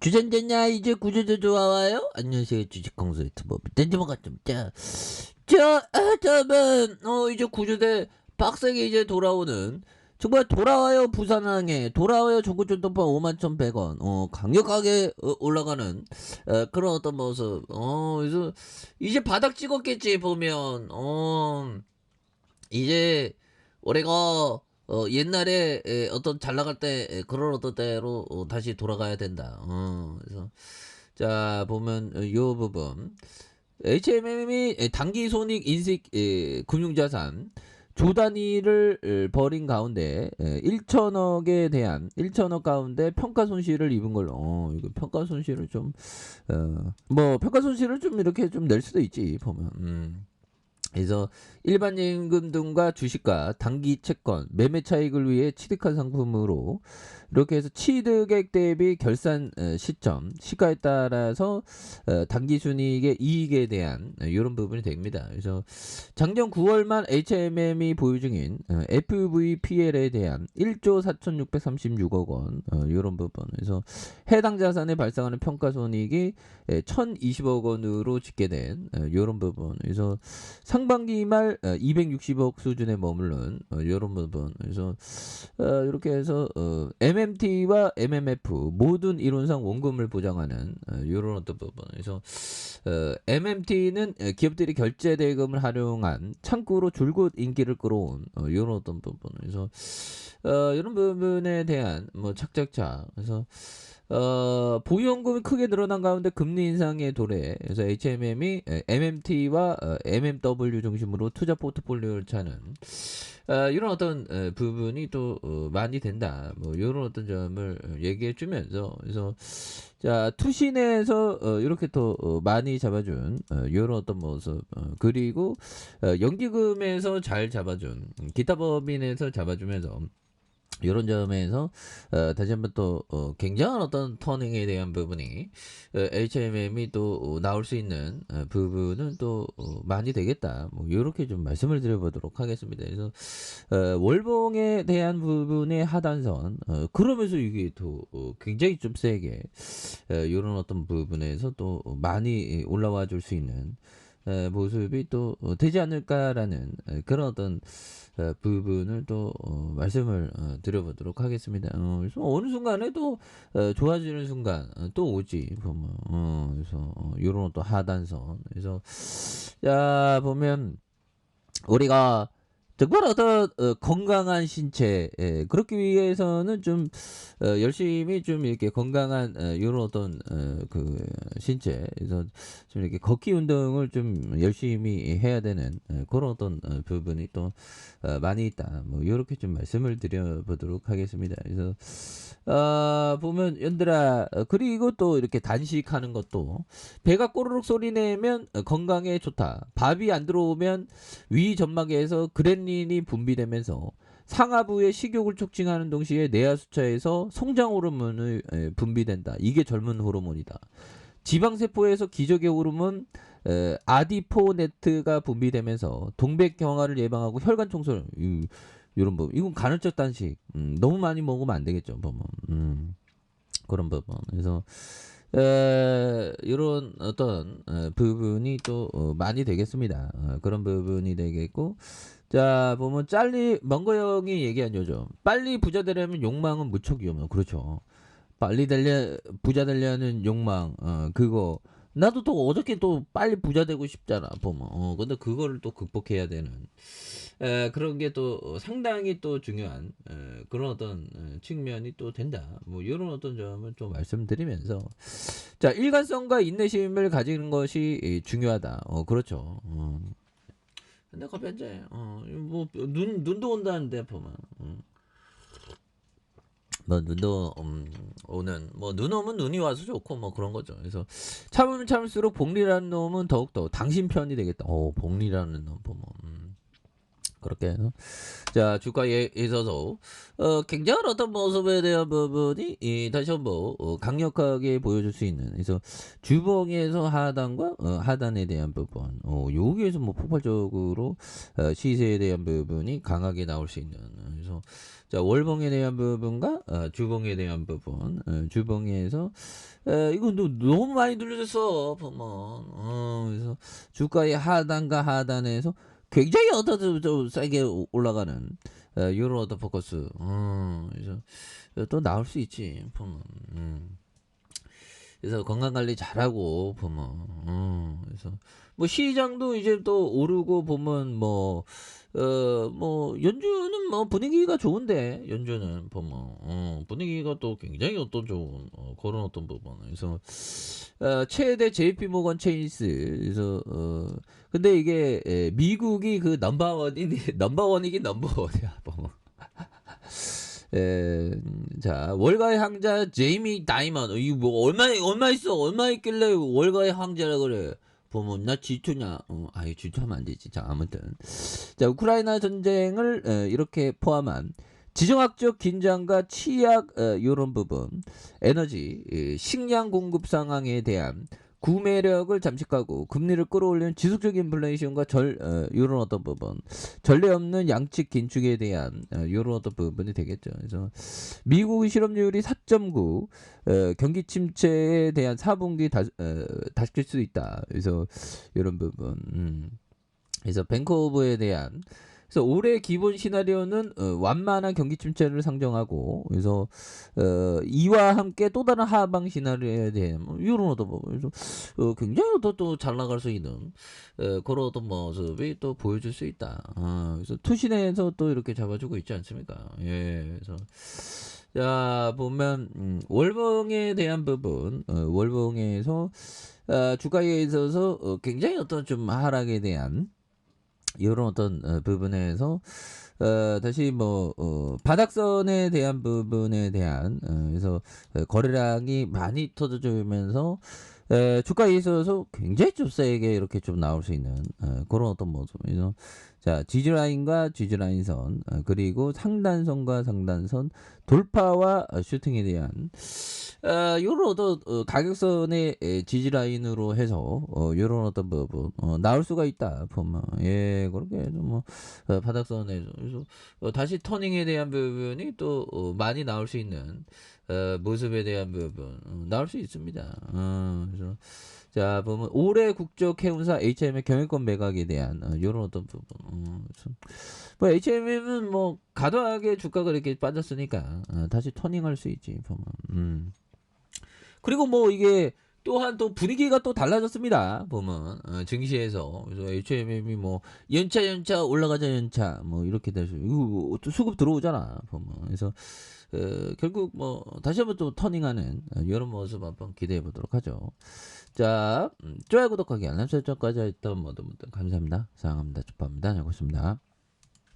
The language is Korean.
주전됐냐? 이제 구조대 좋아와요? 안녕하세요. 주식공소 유튜버 댄지모가 좀 저번 이제 구조대 빡세게 이제 돌아오는 정말 돌아와요 부산항에 돌아와요 전국전동파 51,100원 강력하게 올라가는 그런 어떤 모습 그래서 이제 바닥 찍었겠지 보면 이제 우리가 옛날에 어떤 잘 나갈 때 그런 어떤 때로 다시 돌아가야 된다. 그래서 자 보면 요 부분 HMM이 단기 손익 인식 금융자산 조 단위를 벌인 가운데 1천억에 대한 1천억 가운데 평가 손실을 입은 걸로 이거 평가 손실을 좀 뭐 평가 손실을 좀 이렇게 좀 낼 수도 있지 보면 그래서 일반 예금 등과 주식과 단기 채권 매매 차익을 위해 취득한 상품으로 이렇게 해서 취득액 대비 결산 시점 시가에 따라서 단기 순이익의 이익에 대한 이런 부분이 됩니다. 그래서 작년 9월만 HMM이 보유 중인 FVPL에 대한 1조 4,636억 원 이런 부분. 그래서 해당 자산에 발생하는 평가손익이 1,020억 원으로 집계된 이런 부분. 그래서 상반기 말 260억 수준에 머무른 이런 부분. 그래서 이렇게 해서 MMT와 MMF 모든 이론상 원금을 보장하는 이런 어떤 부분. 그래서 MMT는 기업들이 결제 대금을 활용한 창구로 줄곧 인기를 끌어온 이런 어떤 부분. 그래서 이런 부분에 대한 뭐 착착착. 그래서 보유원금이 크게 늘어난 가운데 금리 인상의 도래. 그래서 HMM이 MMT와 MMW 중심으로 투자 포트폴리오를 차는 이런 어떤 부분이 또 많이 된다. 뭐 이런 어떤 점을 얘기해 주면서 그래서 자 투신에서 이렇게 또 많이 잡아준 이런 어떤 모습 그리고 연기금에서 잘 잡아준 기타 법인에서 잡아주면서 이런 점에서 다시 한번 또 굉장한 어떤 터닝에 대한 부분이 HMM이 또 나올 수 있는 부분은 또 많이 되겠다. 뭐 이렇게 좀 말씀을 드려보도록 하겠습니다. 그래서 월봉에 대한 부분의 하단선 그러면서 이게 또 굉장히 좀 세게 이런 어떤 부분에서 또 많이 올라와 줄 수 있는 모습이 또 되지 않을까라는 그런 어떤 부분을 또 말씀을 드려보도록 하겠습니다. 그래서 어느 순간에 또 좋아지는 순간 또 오지 보면 그래서 이런 또 하단선 그래서 자 보면 우리가 정말 어떤 건강한 신체 그렇기 위해서는 좀 열심히 좀 이렇게 건강한 이런 어떤 그 신체 그래서 좀 이렇게 걷기 운동을 좀 열심히 해야 되는 그런 어떤 부분이 또 많이 있다. 뭐 이렇게 좀 말씀을 드려보도록 하겠습니다. 그래서 보면 연들아 그리고 또 이렇게 단식하는 것도 배가 꼬르륵 소리 내면 건강에 좋다. 밥이 안 들어오면 위 점막에서 그렐린이 분비되면서 상하부의 식욕을 촉진하는 동시에 내하수차에서 성장 호르몬을 분비된다. 이게 젊은 호르몬이다. 지방세포에서 기저귀 호르몬 아디포네트가 분비되면서 동백경화를 예방하고 혈관 청소를 이런 부분. 이건 간헐적 단식. 너무 많이 먹으면 안 되겠죠. 보면. 그런 부분. 그래서 이런 어떤 부분이 또 많이 되겠습니다. 그런 부분이 되겠고 자 보면 먼거 형이 얘기한 요즘 빨리 부자 되려면 욕망은 무척 위험해요. 그렇죠. 빨리 부자 되려는 욕망 그거 나도 또 어저께 또 빨리 부자 되고 싶잖아 보면 근데 그거를 또 극복해야 되는 그런 게 또 상당히 또 중요한 그런 어떤 측면이 또 된다 뭐 이런 어떤 점을 좀 말씀드리면서 자 일관성과 인내심을 가지는 것이 중요하다 그렇죠 근데 갑자기 이제 뭐 눈도 온다는데 보면 뭐 눈도 오는 뭐 눈 오면 눈이 와서 좋고 뭐 그런 거죠. 그래서 참으면 참을수록 복리라는 놈은 더욱더 당신 편이 되겠다. 복리라는 놈 보면 그렇게 해서 자 주가에 있어서 굉장한 어떤 모습에 대한 부분이 다시 한번 강력하게 보여줄 수 있는 그래서 주봉에서 하단과 하단에 대한 부분 여기에서 뭐 폭발적으로 시세에 대한 부분이 강하게 나올 수 있는 그래서 자 월봉에 대한 부분과 주봉에 대한 부분 주봉에서 이거 너무 많이 눌려졌어 보면 그래서 주가의 하단과 하단에서 굉장히 어떤 좀 세게 올라가는 요런 어떤 포커스 그래서 또 나올 수 있지 보면 그래서 건강관리 잘하고 보면 그래서 뭐 시장도 이제 또 오르고 보면 뭐 연준은 뭐 분위기가 좋은데 연준은 보면 분위기가 또 굉장히 어떤 좋은 그런 어떤 부분 그래서 최대 JP 모건 체이스 그래서 근데 이게 미국이 그 넘버원이긴 넘버원이야 보면 자 월가의 황자 제이미 다이먼 이거 뭐 얼마 있어 얼마 있길래 월가의 황자라 그래 보면 나 질투냐 아예 질투하면 안 되지 자 아무튼 자 우크라이나 전쟁을 이렇게 포함한 지정학적 긴장과 취약 요런 부분 에너지 식량 공급 상황에 대한 구매력을 잠식하고 금리를 끌어올리는 지속적인 인플레이션과 요런 어떤 부분 전례 없는 양측 긴축에 대한 요런 어떤 부분이 되겠죠. 그래서 미국 실업률이 4.9 경기 침체에 대한 4분기 다시 수 있다. 그래서 이런 부분 그래서 뱅크 오브에 대한 그래서 올해 기본 시나리오는 완만한 경기 침체를 상정하고 그래서 이와 함께 또 다른 하방 시나리오에 대한 뭐 이런 어떤 뭐 그래서 굉장히 또 잘 나갈 수 있는 그런 어떤 모습이 또 보여줄 수 있다. 그래서 투신에서 또 이렇게 잡아주고 있지 않습니까? 예, 그래서 자 보면 월봉에 대한 부분 월봉에서 주가에 있어서 굉장히 어떤 좀 하락에 대한 이런 어떤 부분에서 다시 뭐 바닥선에 대한 부분에 대한 그래서 거래량이 많이 터져주면서 주가에 있어서 굉장히 좀 세게 이렇게 좀 나올 수 있는 그런 어떤 모습이죠. 자 지지라인과 지지라인선 그리고 상단선과 상단선 돌파와 슈팅에 대한 요런 어떤 가격선의 지지라인으로 해서 요런 어떤 부분 나올 수가 있다 보면 예 그렇게 해서 뭐 바닥선에서 그래서 다시 터닝에 대한 부분이 또 많이 나올 수 있는 모습에 대한 부분 나올 수 있습니다. 그래서 자 보면 올해 국적 해운사 HM의 경영권 매각에 대한 요런 어떤 부분 뭐 HM은 뭐 과도하게 주가가 이렇게 빠졌으니까 다시 터닝할 수 있지 보면 그리고 뭐 이게 또한 또 분위기가 또 달라졌습니다. 보면 증시에서 그래서 HMM이 뭐 연차 올라가자 연차 뭐 이렇게 돼서 이거 또 수급 들어오잖아. 보면 그래서 결국 뭐 다시 한번 또 터닝하는 이런 모습 한번 기대해 보도록 하죠. 자, 좋아요 구독하기 알람 설정까지 했던 모든 분들 감사합니다. 사랑합니다. 축하합니다. 잘 고맙습니다.